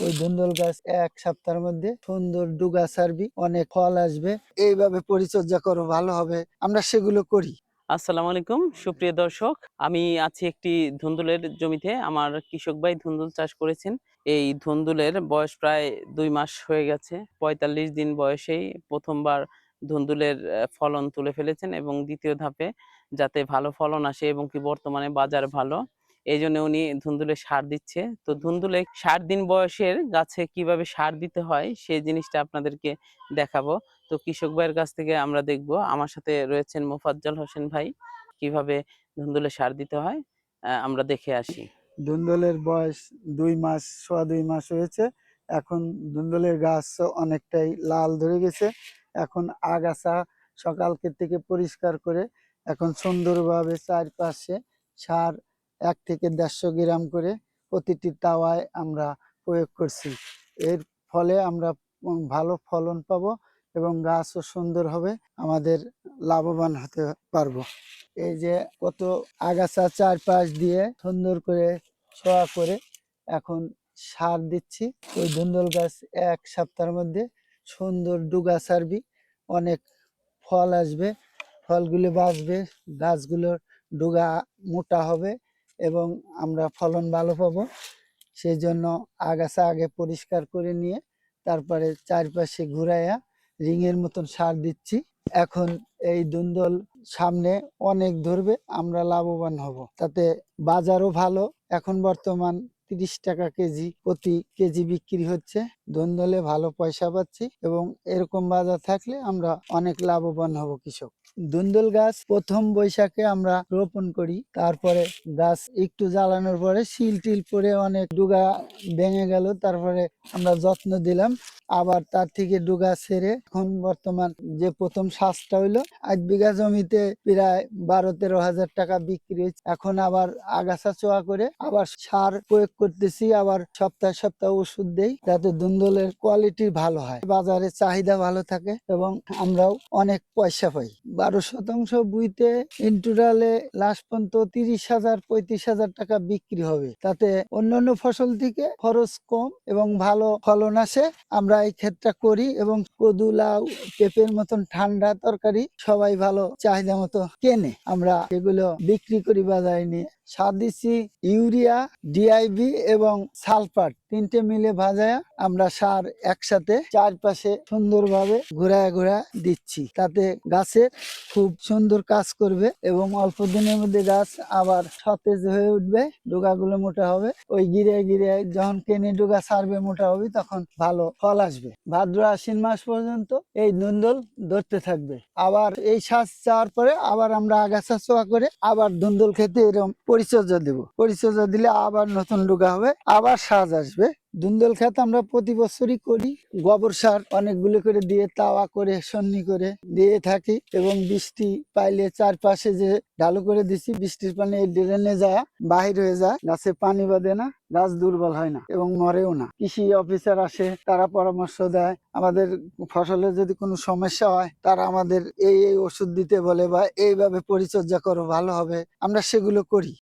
ওই ধুন্দুল গাছ ১ সপ্তাহের মধ্যে সুন্দর ডুগা ছাড়বি, অনেক ফল আসবে। এইভাবে পরিচর্যা করো, ভালো হবে। আমরা সেগুলো করি। আসসালামু আলাইকুম সুপ্রিয় দর্শক, আমি আছি একটি ধুন্দুলের জমিতে। আমার কৃষক ভাই ধুন্দুল চাষ করেছেন। এই ধুন্দুলের বয়স প্রায় ২ মাস হয়ে গেছে। ৪৫ দিন বয়সেই প্রথমবার ধুন্দুলের ফলন তুলে ফেলেছেন এবং দ্বিতীয় ধাপে যাতে ভালো ফলন আসে এবং কি বর্তমানে বাজার ভালো, এই জন্য উনি ধুন্দুলে সার দিচ্ছে। তো ধুন্দুলে ৬০ দিন বয়সের গাছে কিভাবে সার দিতে হয় সেই জিনিসটা আপনাদেরকে দেখাবো। তো কৃষক ভাইয়ের কাছ থেকে আমরা দেখব। আমার সাথে রয়েছেন মোফাজ্জল হোসেন ভাই। কিভাবে ধুন্দুলে সার দিতে হয় আমরা দেখে আসি। ধুন্দুলের বয়স ২ মাস, সোয়া ২ মাস হয়েছে। এখন ধুন্দুলের গাছ অনেকটাই লাল ধরে গেছে। এখন আগাছা সকালকে থেকে পরিষ্কার করে এখন সুন্দরভাবে চারপাশে সার ১ থেকে ১৫০ গ্রাম করে প্রতিটি তাওয়ায় আমরা প্রয়োগ করছি। এর ফলে আমরা ভালো ফলন পাবো এবং গাছও সুন্দর হবে, আমাদের লাভবান হতে পারবো। এই যে কত আগাছা চারপাশ দিয়ে সুন্দর করে ছোঁয়া করে এখন সার দিচ্ছি। ওই ধুন্দুল গাছ ১ সপ্তাহের মধ্যে সুন্দর ডুগা ছাড়বি, অনেক ফল আসবে, ফলগুলো বাঁচবে, গাছগুলোর ডুগা মোটা হবে এবং আমরা ফলন ভালো পাবো। সেই জন্য আগাছা আগে পরিষ্কার করে নিয়ে তারপরে চারপাশে ঘুরাইয়া রিংয়ের মতন সার দিচ্ছি। এখন এই ধুন্দুল সামনে অনেক ধরবে, আমরা লাভবান হব, তাতে বাজারও ভালো। এখন বর্তমান ৩০ টাকা কেজি, প্রতি কেজি বিক্রি হচ্ছে। ধুন্দুলে ভালো পয়সা পাচ্ছি এবং এরকম বাজার থাকলে আমরা অনেক লাভবান হব কৃষক। ধুন্দুল গাছ প্রথম বৈশাখে আমরা রোপণ করি, তারপরে গাছ একটু জ্বালানোর পরে শিল টিল পরে অনেক ডুগা ভেঙে গেল, তারপরে আমরা যত্ন দিলাম, আবার তার থেকে ডুগা ছেড়ে এখন বর্তমান যে প্রথম শ্বাসটা হইলো ৮ বিঘা জমিতে প্রায় ১২-১৩ হাজার টাকা বিক্রি হয়েছে। এখন আবার আগাছা চোয়া করে আবার সার প্রয়োগ করতেছি, আবার সপ্তাহে সপ্তাহে ওষুধ দেই যাতে ধুন্দুলের কোয়ালিটি ভালো হয়, বাজারে চাহিদা ভালো থাকে এবং আমরাও অনেক পয়সা পাই। ১২ শতাংশ বুইতে ইন্টুরালে লাস্ট পর্যন্ত ৩০,০০০-৩৫,০০০ টাকা বিক্রি হবে, তাতে অন্যান্য ফসল থেকে খরচ কম এবং ভালো ফলন আসে। আমরা এই ক্ষেতটা করি এবং কদু, লাউ, পেঁপের মতন ঠান্ডা তরকারি সবাই ভালো চাহিদা মতো কেনে, আমরা এগুলো বিক্রি করি বাজারে নিয়ে। সার দিচ্ছি ইউরিয়া, ডিআইবি এবং সালফার, ৩টে মিলে ভাজায়া আমরা সার একসাথে চারপাশে সুন্দরভাবে ঘুরায় ঘুরায় দিচ্ছি, তাতে গাছের খুব সুন্দর কাজ করবে এবং অল্প দিনের মধ্যে গাছ আবার সতেজ হয়ে উঠবে, ডোগাগুলো মোটা হবে। ওই গিরে গিরে যখন কেনে ডোগা ছাড়বে, মোটা হবে, তখন ভালো ফল আসবে। ভাদ্র আশ্বিন মাস পর্যন্ত এই ধুন্দুল ধরতে থাকবে। আবার এই শ্বাস যাওয়ার পরে আবার আমরা আগাছা ছোয়া করে আবার ধুন্দুল খেতে এরকম পরিচর্যা দেব। পরিচর্যা দিলে আবার নতুন ডোগা হবে, আবার সাজ আসবে। ধুন্দুল খেত আমরা প্রতি বছরই করি, গোবর সার অনেকগুলো করে দিয়ে তাওয়া করে সন্নি করে দিয়ে থাকি এবং বৃষ্টি পাইলে চারপাশে যে ঢালু করে দিচ্ছি, বৃষ্টির পানি এই ড্রেনে যায়, বাহির হয়ে যায়, গাছে পানি বাঁধে না, গাছ দুর্বল হয় না এবং মরেও না। কৃষি অফিসার আসে, তারা পরামর্শ দেয়, আমাদের ফসলের যদি কোনো সমস্যা হয় তারা আমাদের এই ওষুধ দিতে বলে বা এইভাবে পরিচর্যা করো, ভালো হবে, আমরা সেগুলো করি।